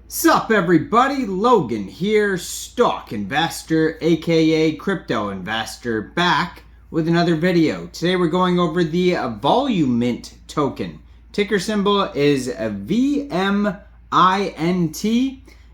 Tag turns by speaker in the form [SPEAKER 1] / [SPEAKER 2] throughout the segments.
[SPEAKER 1] Sup everybody, Logan here, stock investor aka crypto investor, back with another video. Today we're going over the Volumint token. Ticker symbol is VMINT.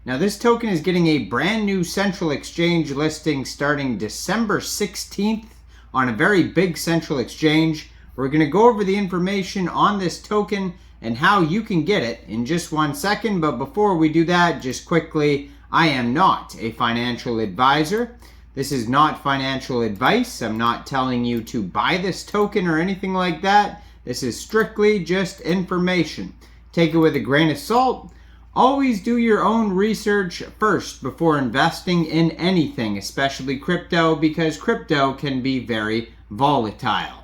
[SPEAKER 1] Now this token is getting a brand new central exchange listing starting December 16th on a very big central exchange. We're going to go over the information on this token and how you can get it in just 1 second. But before we do that, just quickly, I am not a financial advisor. This is not financial advice. I'm not telling you to buy this token or anything like that. This is strictly just information. Take it with a grain of salt. Always do your own research first before investing in anything, especially crypto, because crypto can be very volatile.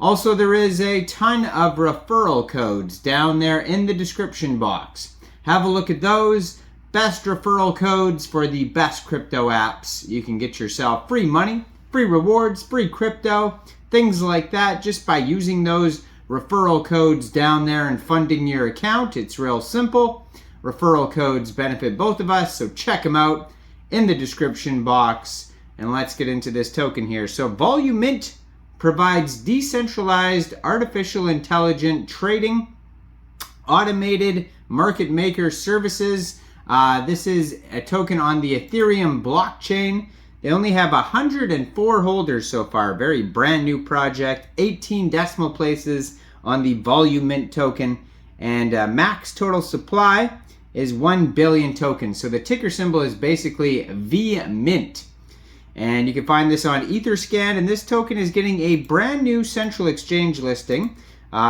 [SPEAKER 1] Also, there is a ton of referral codes down there in the description box. Have a look at those. Best referral codes for the best crypto apps. You can get yourself free money, free rewards, free crypto, things like that just by using those referral codes down there and funding your account. It's real simple. Referral codes benefit both of us, so check them out in the description box. And let's get into this token here. So Volumint provides decentralized artificial intelligent trading, automated market maker services. This is a token on the Ethereum blockchain. They only have 104 holders so far. Very brand new project. 18 decimal places on the Volumint token. And max total supply is 1 billion tokens. So the ticker symbol is basically Vmint. And you can find this on Etherscan, and this token is getting a brand new central exchange listing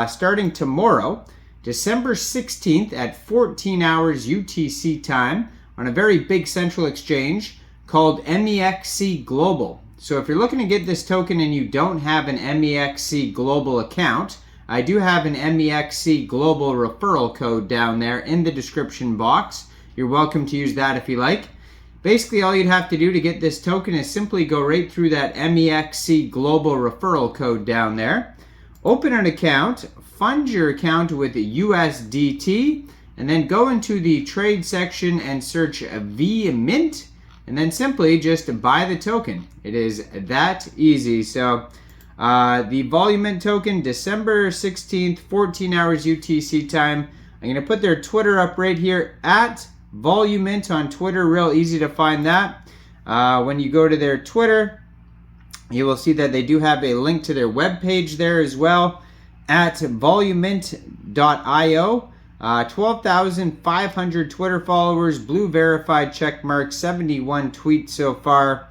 [SPEAKER 1] starting tomorrow, December 16th at 14 hours UTC time on a very big central exchange called Mexc Global. So if you're looking to get this token and you don't have an Mexc Global account, I do have an Mexc Global referral code down there in the description box. You're welcome to use that if you like. Basically, all you'd have to do to get this token is simply go right through that Mexc Global referral code down there. Open an account, fund your account with USDT, and then go into the trade section and search Vmint, and then simply just buy the token. It is that easy. So the Volumint token, December 16th, 14 hours UTC time. I'm going to put their Twitter up right here at Volumint on Twitter. Real easy to find that. When you go to their Twitter, you will see that they do have a link to their webpage there as well at volumint.io. 12,500 Twitter followers, blue verified check mark, 71 tweets so far.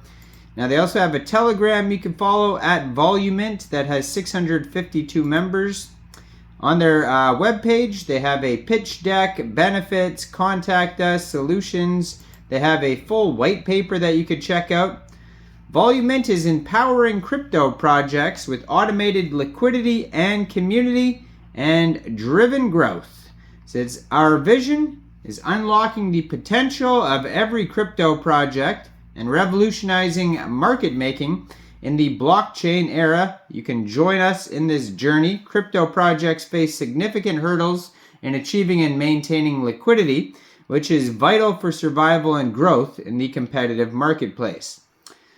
[SPEAKER 1] Now they also have a Telegram you can follow at Volumint that has 652 members. On their webpage, they have a pitch deck, benefits, contact us, solutions. They have a full white paper that you could check out. Volumint is empowering crypto projects with automated liquidity and community and driven growth. So our vision is unlocking the potential of every crypto project and revolutionizing market making in the blockchain era. You can join us in this journey. Crypto projects face significant hurdles in achieving and maintaining liquidity, which is vital for survival and growth in the competitive marketplace.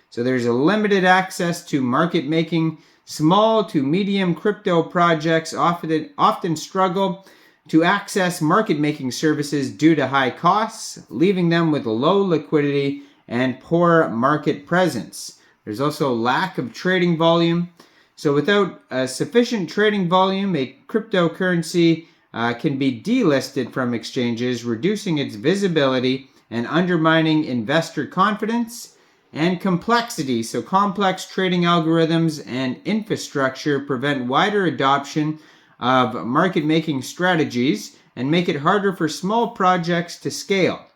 [SPEAKER 1] So there's a limited access to market making. Small to medium crypto projects often struggle to access market making services due to high costs, leaving them with low liquidity and poor market presence. There's also lack of trading volume. So without sufficient trading volume, a cryptocurrency can be delisted from exchanges, reducing its visibility and undermining investor confidence and complexity. So complex trading algorithms and infrastructure prevent wider adoption of market-making strategies and make it harder for small projects to scale.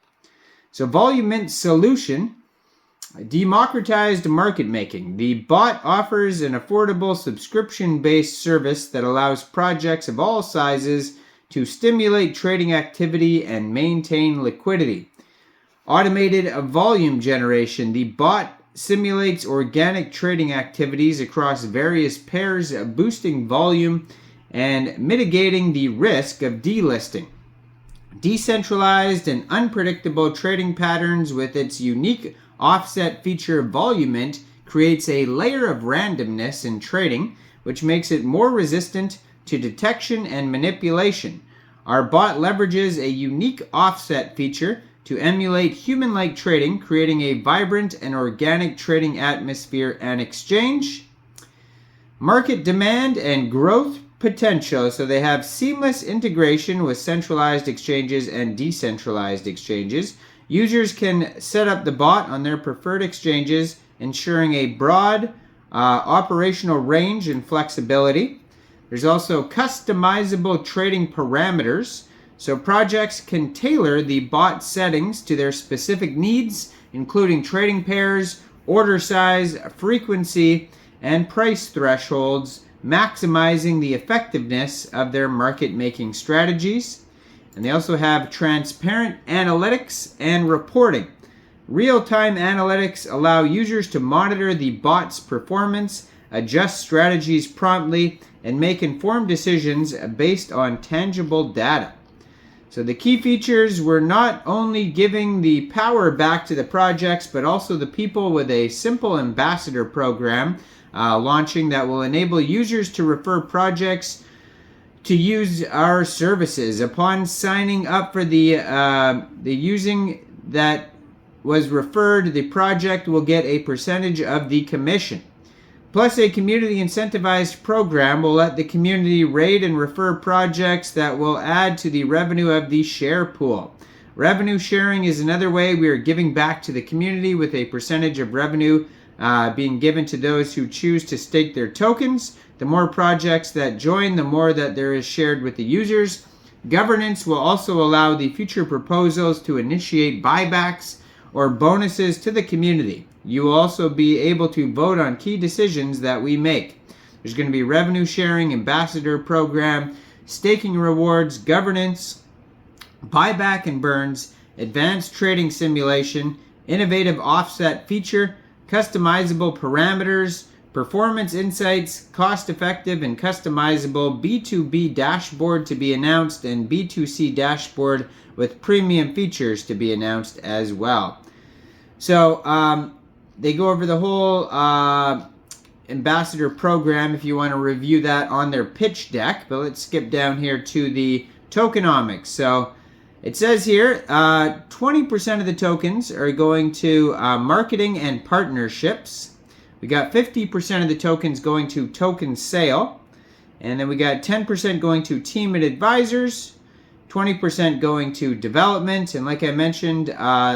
[SPEAKER 1] So Volumint's solution: democratized market making. The bot offers an affordable subscription-based service that allows projects of all sizes to stimulate trading activity and maintain liquidity. Automated volume generation. The bot simulates organic trading activities across various pairs, boosting volume and mitigating the risk of delisting. Decentralized and unpredictable trading patterns with its unique offset feature Volumint creates a layer of randomness in trading, which makes it more resistant to detection and manipulation. Our bot leverages a unique offset feature to emulate human-like trading, creating a vibrant and organic trading atmosphere and exchange. Market demand and growth potential. So they have seamless integration with centralized exchanges and decentralized exchanges. Users can set up the bot on their preferred exchanges, ensuring a broad operational range and flexibility. There's also customizable trading parameters. So projects can tailor the bot settings to their specific needs, including trading pairs, order size, frequency, and price thresholds, maximizing the effectiveness of their market-making strategies. And they also have transparent analytics and reporting. Real-time analytics allow users to monitor the bot's performance, adjust strategies promptly, and make informed decisions based on tangible data. So the key features were not only giving the power back to the projects, but also the people with a simple ambassador program launching that will enable users to refer projects to use our services. Upon signing up for the using that was referred, the project will get a percentage of the commission. Plus, a community incentivized program will let the community rate and refer projects that will add to the revenue of the share pool. Revenue sharing is another way we are giving back to the community, with a percentage of revenue being given to those who choose to stake their tokens. The more projects that join, the more that there is shared with the users. Governance will also allow the future proposals to initiate buybacks or bonuses to the community. You will also be able to vote on key decisions that we make. There's going to be revenue sharing, ambassador program, staking rewards, governance, buyback and burns, advanced trading simulation, innovative offset feature, customizable parameters, performance insights, cost-effective and customizable B2B dashboard to be announced, and B2C dashboard with premium features to be announced as well. So they go over the whole ambassador program if you want to review that on their pitch deck. But let's skip down here to the tokenomics. So it says here 20% of the tokens are going to marketing and partnerships. We got 50% of the tokens going to token sale. And then we got 10% going to team and advisors. 20% going to development. And like I mentioned,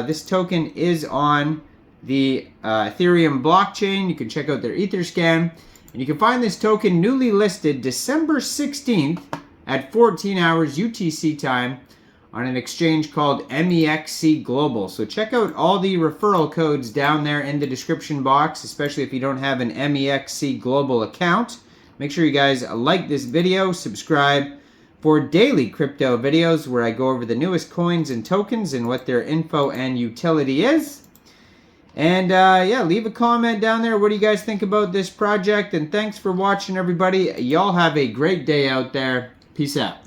[SPEAKER 1] this token is on the Ethereum blockchain. You can check out their Etherscan. And you can find this token newly listed December 16th at 14 hours UTC time on an exchange called Mexc Global. So check out all the referral codes down there in the description box, especially if you don't have an Mexc Global account. Make sure you guys like this video, subscribe for daily crypto videos where I go over the newest coins and tokens and what their info and utility is. And yeah, leave a comment down there. What do you guys think about this project? And thanks for watching, everybody. Y'all have a great day out there. Peace out.